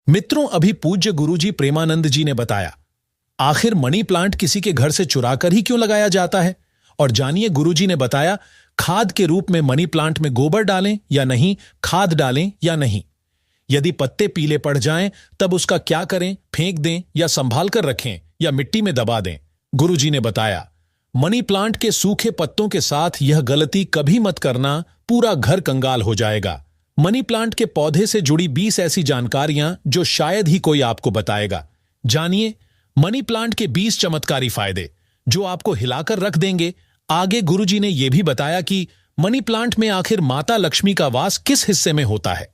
मित्रों, अभी पूज्य गुरुजी प्रेमानंद जी ने बताया, आखिर मनी प्लांट किसी के घर से चुराकर ही क्यों लगाया जाता है। और जानिए, गुरुजी ने बताया खाद के रूप में मनी प्लांट में गोबर डालें या नहीं, खाद डालें या नहीं, यदि पत्ते पीले पड़ जाएं तब उसका क्या करें, फेंक दें या संभाल कर रखें या मिट्टी में दबा दें। गुरुजी ने बताया मनी प्लांट के सूखे पत्तों के साथ यह गलती कभी मत करना, पूरा घर कंगाल हो जाएगा। मनी प्लांट के पौधे से जुड़ी 20 ऐसी जानकारियां जो शायद ही कोई आपको बताएगा। जानिए मनी प्लांट के 20 चमत्कारी फायदे जो आपको हिलाकर रख देंगे। आगे गुरुजी ने यह भी बताया कि मनी प्लांट में आखिर माता लक्ष्मी का वास किस हिस्से में होता है,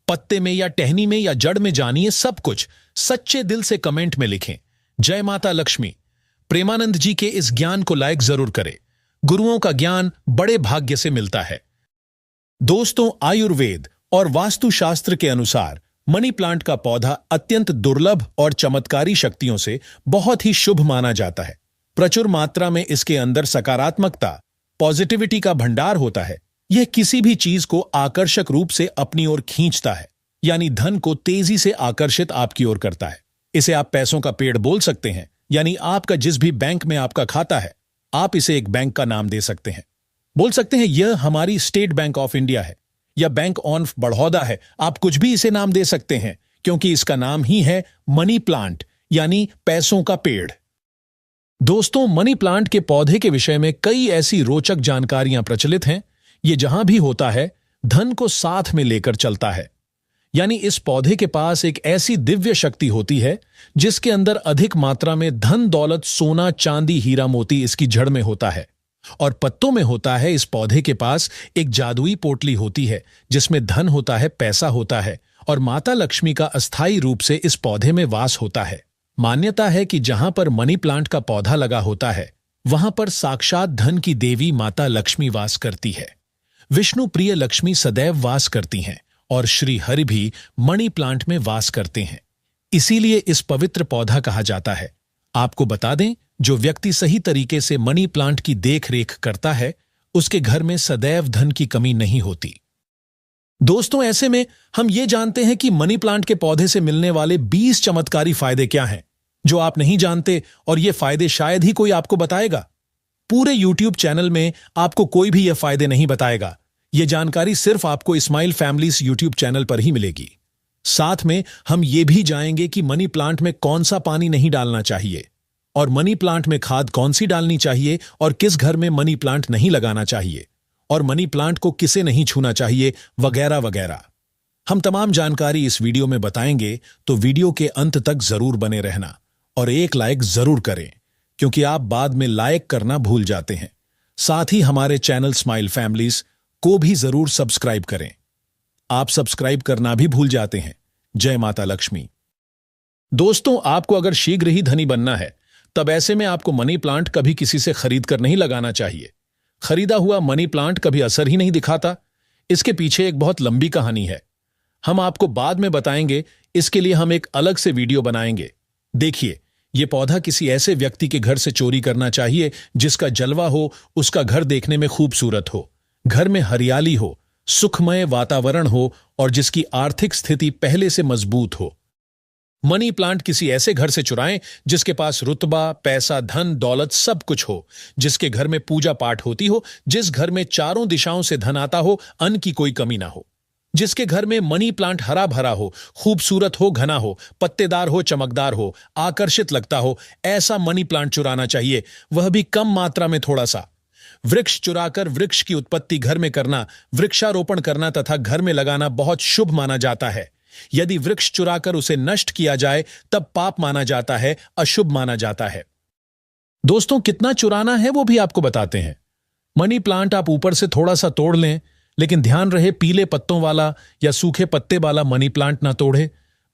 पत्ते में या टहनी में या जड़ में। जानिए सब कुछ सच्चे दिल से कमेंट में लिखें, जय माता लक्ष्मी। प्रेमानंद जी के इस ज्ञान को लाइक जरूर करें। गुरुओं का ज्ञान बड़े भाग्य से मिलता है। दोस्तों, आयुर्वेद और वास्तुशास्त्र के अनुसार मनी प्लांट का पौधा अत्यंत दुर्लभ और चमत्कारी शक्तियों से बहुत ही शुभ माना जाता है। प्रचुर मात्रा में इसके अंदर सकारात्मकता, पॉजिटिविटी का भंडार होता है। यह किसी भी चीज को आकर्षक रूप से अपनी ओर खींचता है, यानी धन को तेजी से आकर्षित आपकी ओर करता है। इसे आप पैसों का पेड़ बोल सकते हैं, यानी आपका जिस भी बैंक में आपका खाता है, आप इसे एक बैंक का नाम दे सकते हैं। बोल सकते हैं यह हमारी स्टेट बैंक ऑफ इंडिया है या बैंक ऑफ बड़ौदा है। आप कुछ भी इसे नाम दे सकते हैं, क्योंकि इसका नाम ही है मनी प्लांट, यानी पैसों का पेड़। दोस्तों, मनी प्लांट के पौधे के विषय में कई ऐसी रोचक जानकारियां प्रचलित हैं। ये जहां भी होता है धन को साथ में लेकर चलता है, यानी इस पौधे के पास एक ऐसी दिव्य शक्ति होती है जिसके अंदर अधिक मात्रा में धन दौलत, सोना चांदी हीरा मोती इसकी जड़ में होता है। और पत्तों में होता है इस पौधे के पास एक जादुई पोटली होती है जिसमें धन होता है, पैसा होता है और माता लक्ष्मी का अस्थायी रूप से इस पौधे में वास होता है। मान्यता है कि जहां पर मनी प्लांट का पौधा लगा होता है वहां पर साक्षात धन की देवी माता लक्ष्मी वास करती है। विष्णु प्रिय लक्ष्मी सदैव वास करती हैं और श्री हरि भी मनी प्लांट में वास करते हैं। इसीलिए इस पवित्र पौधा कहा जाता है। आपको बता दें, जो व्यक्ति सही तरीके से मनी प्लांट की देखरेख करता है उसके घर में सदैव धन की कमी नहीं होती। दोस्तों, ऐसे में हम ये जानते हैं कि मनी प्लांट के पौधे से मिलने वाले 20 चमत्कारी फायदे क्या हैं जो आप नहीं जानते, और ये फायदे शायद ही कोई आपको बताएगा। पूरे YouTube चैनल में आपको कोई भी ये फायदे नहीं बताएगा। ये जानकारी सिर्फ आपको इस्माइल फैमिलीज YouTube चैनल पर ही मिलेगी। साथ में हम ये भी जानेंगे कि मनी प्लांट में कौन सा पानी नहीं डालना चाहिए, और मनी प्लांट में खाद कौन सी डालनी चाहिए, और किस घर में मनी प्लांट नहीं लगाना चाहिए, और मनी प्लांट को किसे नहीं छूना चाहिए, वगैरह वगैरह। हम तमाम जानकारी इस वीडियो में बताएंगे, तो वीडियो के अंत तक जरूर बने रहना और एक लाइक जरूर करें, क्योंकि आप बाद में लाइक करना भूल जाते हैं। साथ ही हमारे चैनल स्माइल फैमिलीज को भी जरूर सब्सक्राइब करें। आप सब्सक्राइब करना भी भूल जाते हैं। जय माता लक्ष्मी। दोस्तों, आपको अगर शीघ्र ही धनी बनना है तब ऐसे में आपको मनी प्लांट कभी किसी से खरीद कर नहीं लगाना चाहिए। खरीदा हुआ मनी प्लांट कभी असर ही नहीं दिखाता। इसके पीछे एक बहुत लंबी कहानी है, हम आपको बाद में बताएंगे। इसके लिए हम एक अलग से वीडियो बनाएंगे। देखिए, यह पौधा किसी ऐसे व्यक्ति के घर से चोरी करना चाहिए जिसका जलवा हो, उसका घर देखने में खूबसूरत हो, घर में हरियाली हो, सुखमय वातावरण हो और जिसकी आर्थिक स्थिति पहले से मजबूत हो। मनी प्लांट किसी ऐसे घर से चुराएं जिसके पास रुतबा, पैसा, धन दौलत सब कुछ हो, जिसके घर में पूजा पाठ होती हो, जिस घर में चारों दिशाओं से धन आता हो, अन्न की कोई कमी ना हो, जिसके घर में मनी प्लांट हरा भरा हो, खूबसूरत हो, घना हो, पत्तेदार हो, चमकदार हो, आकर्षित लगता हो। ऐसा मनी प्लांट चुराना चाहिए, वह भी कम मात्रा में थोड़ा सा। वृक्ष चुराकर वृक्ष की उत्पत्ति घर में करना, वृक्षारोपण करना तथा घर में लगाना बहुत शुभ माना जाता है। यदि वृक्ष चुराकर उसे नष्ट किया जाए तब पाप माना जाता है, अशुभ माना जाता है। दोस्तों, कितना चुराना है वो भी आपको बताते हैं। मनी प्लांट आप ऊपर से थोड़ा सा तोड़ लें, लेकिन ध्यान रहे पीले पत्तों वाला या सूखे पत्ते वाला मनी प्लांट ना तोड़े।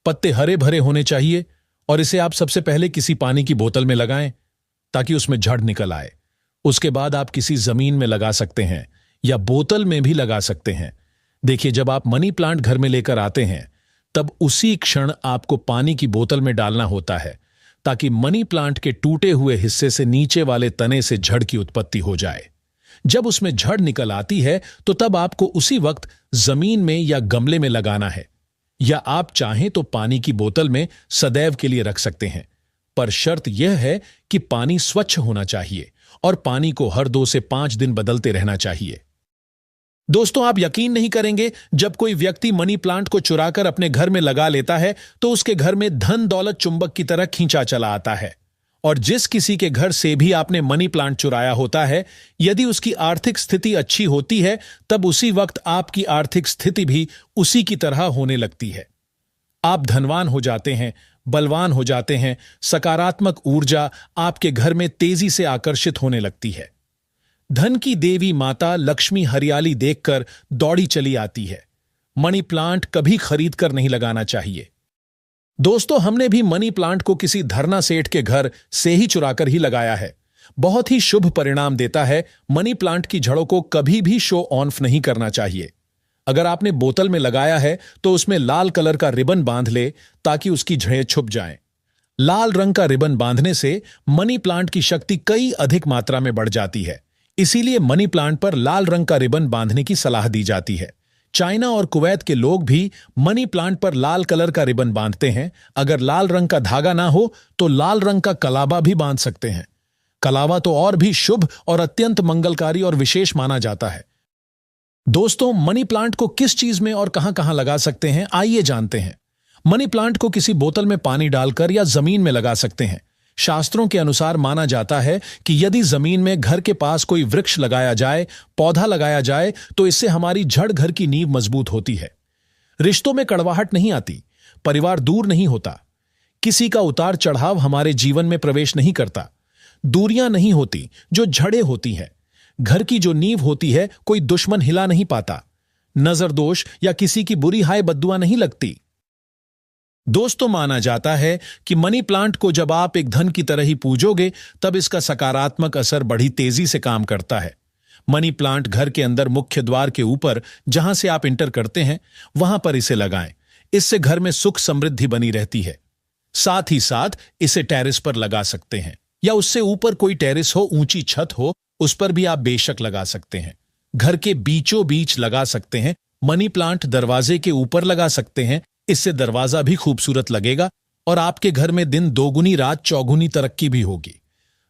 पत्ते हरे भरे होने चाहिए और इसे आप सबसे पहले किसी पानी की बोतल में लगाएं ताकि उसमें झड़ निकल आए। उसके बाद आप किसी जमीन में लगा सकते हैं या बोतल में भी लगा सकते हैं। देखिए, जब आप मनी प्लांट घर में लेकर आते हैं तब उसी क्षण आपको पानी की बोतल में डालना होता है ताकि मनी प्लांट के टूटे हुए हिस्से से नीचे वाले तने से झड़ की उत्पत्ति हो जाए। जब उसमें झड़ निकल आती है तो तब आपको उसी वक्त जमीन में या गमले में लगाना है। या आप चाहें तो पानी की बोतल में सदैव के लिए रख सकते हैं, पर शर्त यह है कि पानी स्वच्छ होना चाहिए और पानी को हर 2 से 5 दिन बदलते रहना चाहिए। दोस्तों, आप यकीन नहीं करेंगे, जब कोई व्यक्ति मनी प्लांट को चुराकर अपने घर में लगा लेता है तो उसके घर में धन दौलत चुंबक की तरह खींचा चला आता है। और जिस किसी के घर से भी आपने मनी प्लांट चुराया होता है, यदि उसकी आर्थिक स्थिति अच्छी होती है तब उसी वक्त आपकी आर्थिक स्थिति भी उसी की तरह होने लगती है। आप धनवान हो जाते हैं, बलवान हो जाते हैं, सकारात्मक ऊर्जा आपके घर में तेजी से आकर्षित होने लगती है। धन की देवी माता लक्ष्मी हरियाली देखकर दौड़ी चली आती है। मनी प्लांट कभी खरीद कर नहीं लगाना चाहिए। दोस्तों, हमने भी मनी प्लांट को किसी धरना सेठ के घर से ही चुराकर ही लगाया है। बहुत ही शुभ परिणाम देता है। मनी प्लांट की जड़ों को कभी भी शो ऑफ नहीं करना चाहिए। अगर आपने बोतल में लगाया है तो उसमें लाल कलर का रिबन बांध ले ताकि उसकी जड़ें छुप जाएं। लाल रंग का रिबन बांधने से मनी प्लांट की शक्ति कई अधिक मात्रा में बढ़ जाती है। इसीलिए मनी प्लांट पर लाल रंग का रिबन बांधने की सलाह दी जाती है। चाइना और कुवैत के लोग भी मनी प्लांट पर लाल कलर का रिबन बांधते हैं। अगर लाल रंग का धागा ना हो तो लाल रंग का कलावा भी बांध सकते हैं। कलावा तो और भी शुभ और अत्यंत मंगलकारी और विशेष माना जाता है। दोस्तों, मनी प्लांट को किस चीज में और कहां कहां लगा सकते हैं, आइए जानते हैं। मनी प्लांट को किसी बोतल में पानी डालकर या जमीन में लगा सकते हैं। शास्त्रों के अनुसार माना जाता है कि यदि जमीन में घर के पास कोई वृक्ष लगाया जाए, पौधा लगाया जाए, तो इससे हमारी जड़ घर की नींव मजबूत होती है। रिश्तों में कड़वाहट नहीं आती, परिवार दूर नहीं होता, किसी का उतार चढ़ाव हमारे जीवन में प्रवेश नहीं करता, दूरियां नहीं होती जो झड़ें होती हैं, घर की जो नींव होती है कोई दुश्मन हिला नहीं पाता, नजर दोष या किसी की बुरी हाय बद्दुआ नहीं लगती। दोस्तों, माना जाता है कि मनी प्लांट को जब आप एक धन की तरह ही पूजोगे तब इसका सकारात्मक असर बड़ी तेजी से काम करता है। मनी प्लांट घर के अंदर मुख्य द्वार के ऊपर जहां से आप इंटर करते हैं वहां पर इसे लगाएं। इससे घर में सुख समृद्धि बनी रहती है। साथ ही साथ इसे टेरेस पर लगा सकते हैं या उससे ऊपर कोई टेरेस हो, ऊंची छत हो, उस पर भी आप बेशक लगा सकते हैं। घर के बीचों बीच लगा सकते हैं। मनी प्लांट दरवाजे के ऊपर लगा सकते हैं। इससे दरवाजा भी खूबसूरत लगेगा और आपके घर में दिन दोगुनी रात चौगुनी तरक्की भी होगी।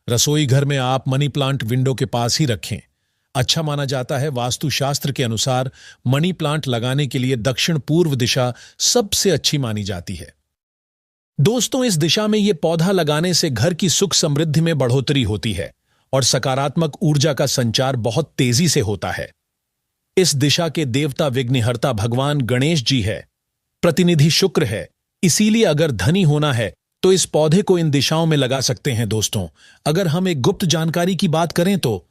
रसोई घर में आप मनी प्लांट विंडो के पास ही रखें। अच्छा माना जाता है। वास्तुशास्त्र के अनुसार मनी प्लांट लगाने के लिए दक्षिण पूर्व दिशा सबसे अच्छी मानी जाती है। दोस्तों, इस दिशा में यह पौधा लगाने से घर की सुख समृद्धि में बढ़ोतरी होती है और सकारात्मक ऊर्जा का संचार बहुत तेजी से होता है। इस दिशा के देवता विघ्नहर्ता भगवान गणेश जी है, प्रतिनिधि शुक्र है। इसीलिए अगर धनी होना है तो इस पौधे को इन दिशाओं में लगा सकते हैं। दोस्तों, अगर हम एक गुप्त जानकारी की बात करें तो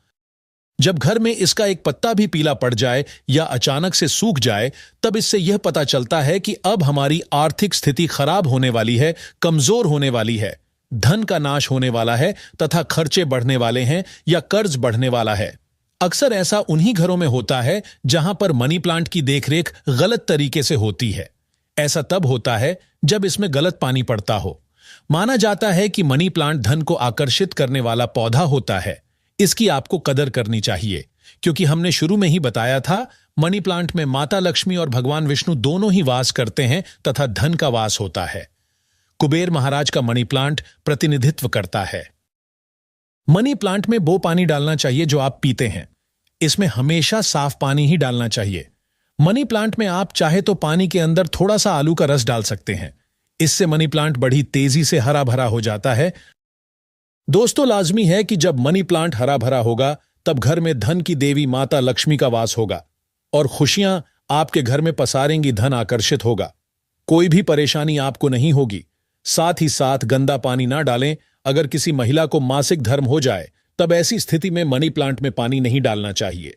जब घर में इसका एक पत्ता भी पीला पड़ जाए या अचानक से सूख जाए, तब इससे यह पता चलता है कि अब हमारी आर्थिक स्थिति खराब होने वाली है, कमजोर होने वाली है, धन का नाश होने वाला है तथा खर्चे बढ़ने वाले हैं या कर्ज बढ़ने वाला है। अक्सर ऐसा उन्हीं घरों में होता है जहां पर मनी प्लांट की देखरेख गलत तरीके से होती है। ऐसा तब होता है जब इसमें गलत पानी पड़ता हो। माना जाता है कि मनी प्लांट धन को आकर्षित करने वाला पौधा होता है। इसकी आपको कदर करनी चाहिए, क्योंकि हमने शुरू में ही बताया था, मनी प्लांट में माता लक्ष्मी और भगवान विष्णु दोनों ही वास करते हैं तथा धन का वास होता है। कुबेर महाराज का मनी प्लांट प्रतिनिधित्व करता है। मनी प्लांट में वो पानी डालना चाहिए जो आप पीते हैं। इसमें हमेशा साफ पानी ही डालना चाहिए। मनी प्लांट में आप चाहे तो पानी के अंदर थोड़ा सा आलू का रस डाल सकते हैं। इससे मनी प्लांट बड़ी तेजी से हरा भरा हो जाता है। दोस्तों, लाजमी है कि जब मनी प्लांट हरा भरा होगा तब घर में धन की देवी माता लक्ष्मी का वास होगा और खुशियां आपके घर में पसारेंगी, धन आकर्षित होगा, कोई भी परेशानी आपको नहीं होगी। साथ ही साथ गंदा पानी ना डालें। अगर किसी महिला को मासिक धर्म हो जाए तब ऐसी स्थिति में मनी प्लांट में पानी नहीं डालना चाहिए।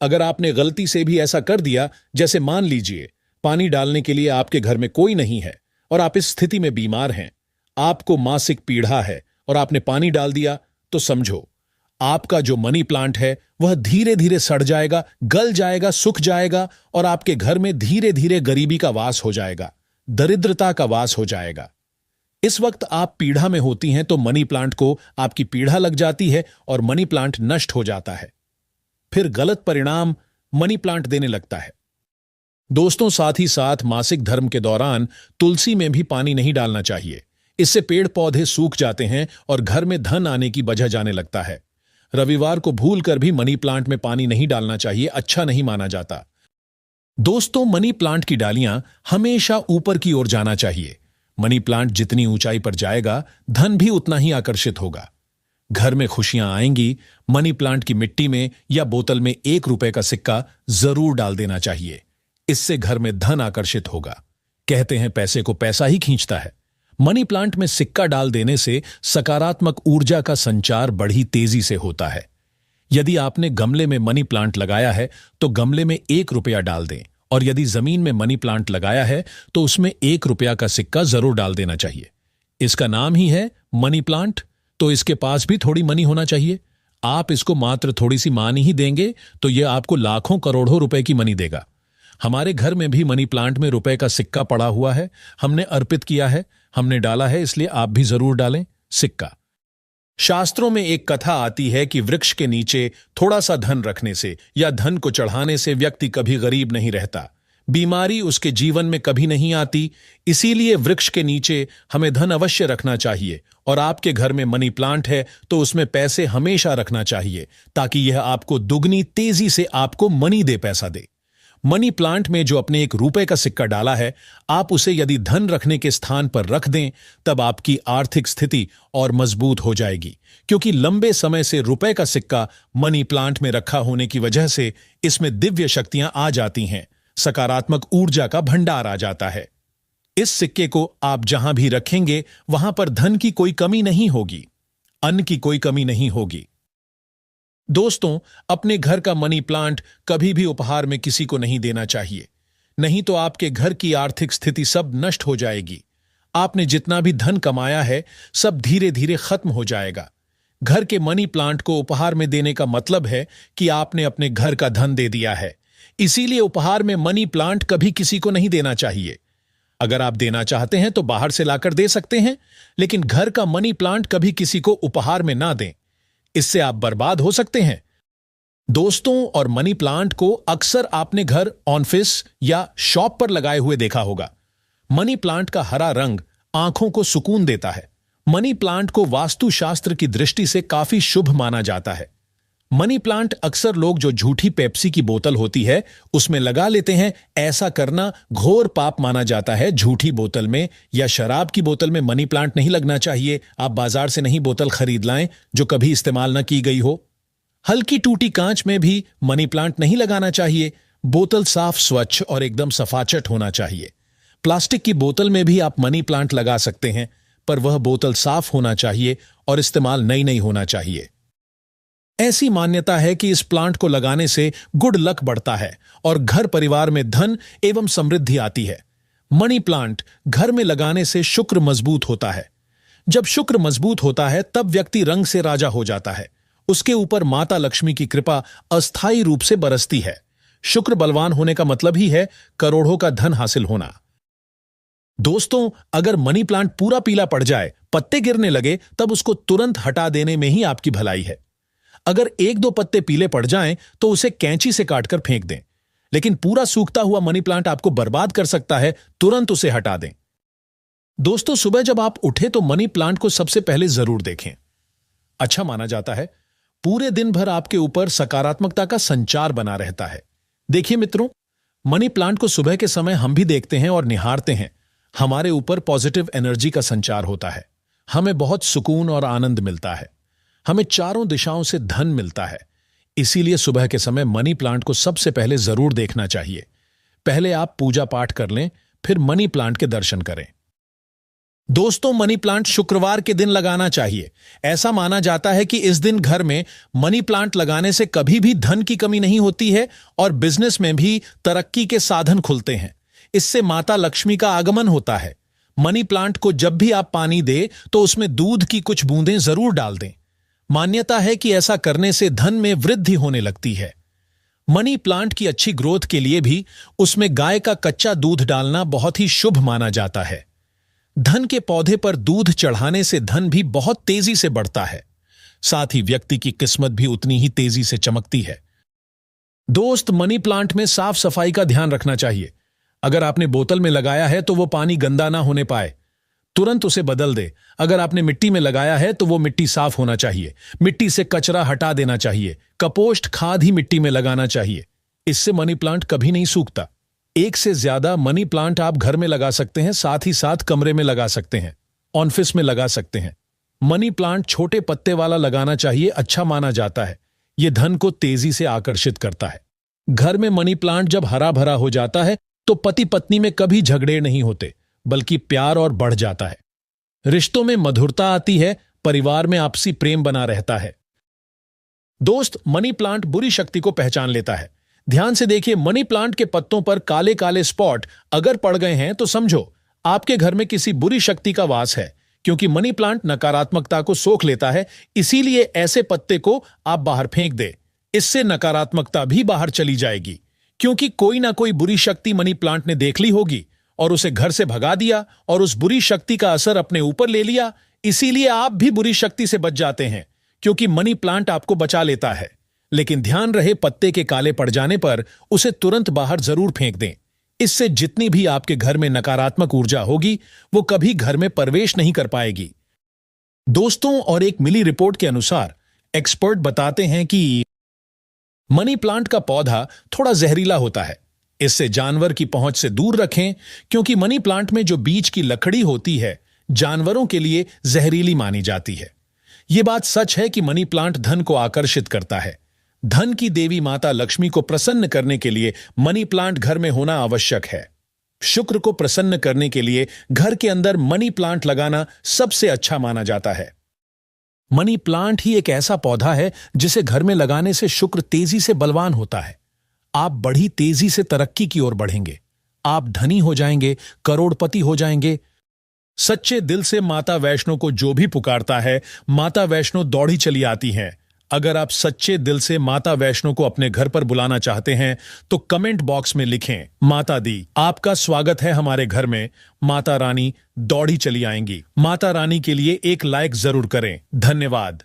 अगर आपने गलती से भी ऐसा कर दिया, जैसे मान लीजिए पानी डालने के लिए आपके घर में कोई नहीं है और आप इस स्थिति में बीमार हैं, आपको मासिक पीड़ा है और आपने पानी डाल दिया, तो समझो आपका जो मनी प्लांट है वह धीरे धीरे सड़ जाएगा, गल जाएगा, सूख जाएगा और आपके घर में धीरे धीरे गरीबी का वास हो जाएगा, दरिद्रता का वास हो जाएगा। इस वक्त आप पीड़ा में होती हैं तो मनी प्लांट को आपकी पीड़ा लग जाती है और मनी प्लांट नष्ट हो जाता है। फिर गलत परिणाम मनी प्लांट देने लगता है। दोस्तों, साथ ही साथ मासिक धर्म के दौरान तुलसी में भी पानी नहीं डालना चाहिए। इससे पेड़ पौधे सूख जाते हैं और घर में धन आने की वजह जाने लगता है। रविवार को भूलकर भी मनी प्लांट में पानी नहीं डालना चाहिए, अच्छा नहीं माना जाता। दोस्तों, मनी प्लांट की डालियां हमेशा ऊपर की ओर जाना चाहिए। मनी प्लांट जितनी ऊंचाई पर जाएगा, धन भी उतना ही आकर्षित होगा। घर में खुशियां आएंगी। मनी प्लांट की मिट्टी में या बोतल में 1 रुपए का सिक्का जरूर डाल देना चाहिए। इससे घर में धन आकर्षित होगा। कहते हैं पैसे को पैसा ही खींचता है। मनी प्लांट में सिक्का डाल देने से सकारात्मक ऊर्जा का संचार बड़ी तेजी से होता है। यदि आपने गमले में मनी प्लांट लगाया है तो गमले में 1 रुपया डाल दें, और यदि जमीन में मनी प्लांट लगाया है तो उसमें 1 रुपया का सिक्का जरूर डाल देना चाहिए। इसका नाम ही है मनी प्लांट, तो इसके पास भी थोड़ी मनी होना चाहिए। आप इसको मात्र थोड़ी सी मानी ही देंगे तो यह आपको लाखों करोड़ों रुपए की मनी देगा। हमारे घर में भी मनी प्लांट में रुपए का सिक्का पड़ा हुआ है। हमने अर्पित किया है, हमने डाला है, इसलिए आप भी जरूर डालें सिक्का। शास्त्रों में एक कथा आती है कि वृक्ष के नीचे थोड़ा सा धन रखने से या धन को चढ़ाने से व्यक्ति कभी गरीब नहीं रहता, बीमारी उसके जीवन में कभी नहीं आती। इसीलिए वृक्ष के नीचे हमें धन अवश्य रखना चाहिए। और आपके घर में मनी प्लांट है तो उसमें पैसे हमेशा रखना चाहिए, ताकि यह आपको दुगनी तेजी से आपको मनी दे, पैसा दे। मनी प्लांट में जो अपने 1 रुपए का सिक्का डाला है, आप उसे यदि धन रखने के स्थान पर रख दें, तब आपकी आर्थिक स्थिति और मजबूत हो जाएगी, क्योंकि लंबे समय से रुपए का सिक्का मनी प्लांट में रखा होने की वजह से इसमें दिव्य शक्तियां आ जाती हैं, सकारात्मक ऊर्जा का भंडार आ जाता है। इस सिक्के को आप जहां भी रखेंगे वहां पर धन की कोई कमी नहीं होगी, अन्न की कोई कमी नहीं होगी। दोस्तों, अपने घर का मनी प्लांट कभी भी उपहार में किसी को नहीं देना चाहिए, नहीं तो आपके घर की आर्थिक स्थिति सब नष्ट हो जाएगी। आपने जितना भी धन कमाया है सब धीरे धीरे खत्म हो जाएगा। घर के मनी प्लांट को उपहार में देने का मतलब है कि आपने अपने घर का धन दे दिया है। इसीलिए उपहार में मनी प्लांट कभी किसी को नहीं देना चाहिए। अगर आप देना चाहते हैं तो बाहर से लाकर दे सकते हैं, लेकिन घर का मनी प्लांट कभी किसी को उपहार में ना दें, इससे आप बर्बाद हो सकते हैं। दोस्तों, और मनी प्लांट को अक्सर आपने घर, ऑफिस या शॉप पर लगाए हुए देखा होगा। मनी प्लांट का हरा रंग आंखों को सुकून देता है। मनी प्लांट को वास्तुशास्त्र की दृष्टि से काफी शुभ माना जाता है। मनी प्लांट अक्सर लोग जो झूठी पेप्सी की बोतल होती है उसमें लगा लेते हैं। ऐसा करना घोर पाप माना जाता है। झूठी बोतल में या शराब की बोतल में मनी प्लांट नहीं लगना चाहिए। आप बाजार से नहीं बोतल खरीद लाएं जो कभी इस्तेमाल न की गई हो। हल्की टूटी कांच में भी मनी प्लांट नहीं लगाना चाहिए। बोतल साफ, स्वच्छ और एकदम सफाचट होना चाहिए। प्लास्टिक की बोतल में भी आप मनी प्लांट लगा सकते हैं, पर वह बोतल साफ होना चाहिए और इस्तेमाल नई होना चाहिए। ऐसी मान्यता है कि इस प्लांट को लगाने से गुड लक बढ़ता है और घर परिवार में धन एवं समृद्धि आती है। मनी प्लांट घर में लगाने से शुक्र मजबूत होता है। जब शुक्र मजबूत होता है तब व्यक्ति रंग से राजा हो जाता है। उसके ऊपर माता लक्ष्मी की कृपा अस्थायी रूप से बरसती है। शुक्र बलवान होने का मतलब ही है करोड़ों का धन हासिल होना। दोस्तों, अगर मनी प्लांट पूरा पीला पड़ जाए, पत्ते गिरने लगे, तब उसको तुरंत हटा देने में ही आपकी भलाई है। अगर 1-2 पत्ते पीले पड़ जाएं तो उसे कैंची से काटकर फेंक दें, लेकिन पूरा सूखता हुआ मनी प्लांट आपको बर्बाद कर सकता है, तुरंत उसे हटा दें। दोस्तों, सुबह जब आप उठे तो मनी प्लांट को सबसे पहले जरूर देखें। अच्छा माना जाता है, पूरे दिन भर आपके ऊपर सकारात्मकता का संचार बना रहता है। देखिए मित्रों, मनी प्लांट को सुबह के समय हम भी देखते हैं और निहारते हैं। हमारे ऊपर पॉजिटिव एनर्जी का संचार होता है। हमें बहुत सुकून और आनंद मिलता है। हमें चारों दिशाओं से धन मिलता है। इसीलिए सुबह के समय मनी प्लांट को सबसे पहले जरूर देखना चाहिए। पहले आप पूजा पाठ कर लें, फिर मनी प्लांट के दर्शन करें। दोस्तों, मनी प्लांट शुक्रवार के दिन लगाना चाहिए। ऐसा माना जाता है कि इस दिन घर में मनी प्लांट लगाने से कभी भी धन की कमी नहीं होती है और बिजनेस में भी तरक्की के साधन खुलते हैं। इससे माता लक्ष्मी का आगमन होता है। मनी प्लांट को जब भी आप पानी दें तो उसमें दूध की कुछ बूंदें जरूर डाल दें। मान्यता है कि ऐसा करने से धन में वृद्धि होने लगती है। मनी प्लांट की अच्छी ग्रोथ के लिए भी उसमें गाय का कच्चा दूध डालना बहुत ही शुभ माना जाता है। धन के पौधे पर दूध चढ़ाने से धन भी बहुत तेजी से बढ़ता है। साथ ही व्यक्ति की किस्मत भी उतनी ही तेजी से चमकती है। दोस्त, मनी प्लांट में साफ सफाई का ध्यान रखना चाहिए। अगर आपने बोतल में लगाया है तो वो पानी गंदा ना होने पाए, तुरंत उसे बदल दे। अगर आपने मिट्टी में लगाया है तो वो मिट्टी साफ होना चाहिए, मिट्टी से कचरा हटा देना चाहिए। कंपोस्ट खाद ही मिट्टी में लगाना चाहिए, इससे मनी प्लांट कभी नहीं सूखता। एक से ज्यादा मनी प्लांट आप घर में लगा सकते हैं, साथ ही साथ कमरे में लगा सकते हैं, ऑफिस में लगा सकते हैं। मनी प्लांट छोटे पत्ते वाला लगाना चाहिए, अच्छा माना जाता है। यह धन को तेजी से आकर्षित करता है। घर में मनी प्लांट जब हरा भरा हो जाता है तो पति पत्नी में कभी झगड़े नहीं होते, बल्कि प्यार और बढ़ जाता है। रिश्तों में मधुरता आती है, परिवार में आपसी प्रेम बना रहता है। दोस्त, मनी प्लांट बुरी शक्ति को पहचान लेता है। ध्यान से देखिए, मनी प्लांट के पत्तों पर काले काले स्पॉट अगर पड़ गए हैं तो समझो आपके घर में किसी बुरी शक्ति का वास है, क्योंकि मनी प्लांट नकारात्मकता को सोख लेता है। इसीलिए ऐसे पत्ते को आप बाहर फेंक दे, इससे नकारात्मकता भी बाहर चली जाएगी। क्योंकि कोई ना कोई बुरी शक्ति मनी प्लांट ने देख ली होगी और उसे घर से भगा दिया और उस बुरी शक्ति का असर अपने ऊपर ले लिया। इसीलिए आप भी बुरी शक्ति से बच जाते हैं, क्योंकि मनी प्लांट आपको बचा लेता है। लेकिन ध्यान रहे, पत्ते के काले पड़ जाने पर उसे तुरंत बाहर जरूर फेंक दें। इससे जितनी भी आपके घर में नकारात्मक ऊर्जा होगी वो कभी घर में प्रवेश नहीं कर पाएगी। दोस्तों, और एक मिली रिपोर्ट के अनुसार एक्सपर्ट बताते हैं कि मनी प्लांट का पौधा थोड़ा जहरीला होता है, इससे जानवर की पहुंच से दूर रखें, क्योंकि मनी प्लांट में जो बीज की लकड़ी होती है जानवरों के लिए जहरीली मानी जाती है। यह बात सच है कि मनी प्लांट धन को आकर्षित करता है। धन की देवी माता लक्ष्मी को प्रसन्न करने के लिए मनी प्लांट घर में होना आवश्यक है। शुक्र को प्रसन्न करने के लिए घर के अंदर मनी प्लांट लगाना सबसे अच्छा माना जाता है। मनी प्लांट ही एक ऐसा पौधा है जिसे घर में लगाने से शुक्र तेजी से बलवान होता है। आप बड़ी तेजी से तरक्की की ओर बढ़ेंगे, आप धनी हो जाएंगे, करोड़पति हो जाएंगे। सच्चे दिल से माता वैष्णो को जो भी पुकारता है, माता वैष्णो दौड़ी चली आती हैं। अगर आप सच्चे दिल से माता वैष्णो को अपने घर पर बुलाना चाहते हैं तो कमेंट बॉक्स में लिखें, माता दी आपका स्वागत है हमारे घर में। माता रानी दौड़ी चली आएंगी। माता रानी के लिए एक लाइक जरूर करें। धन्यवाद।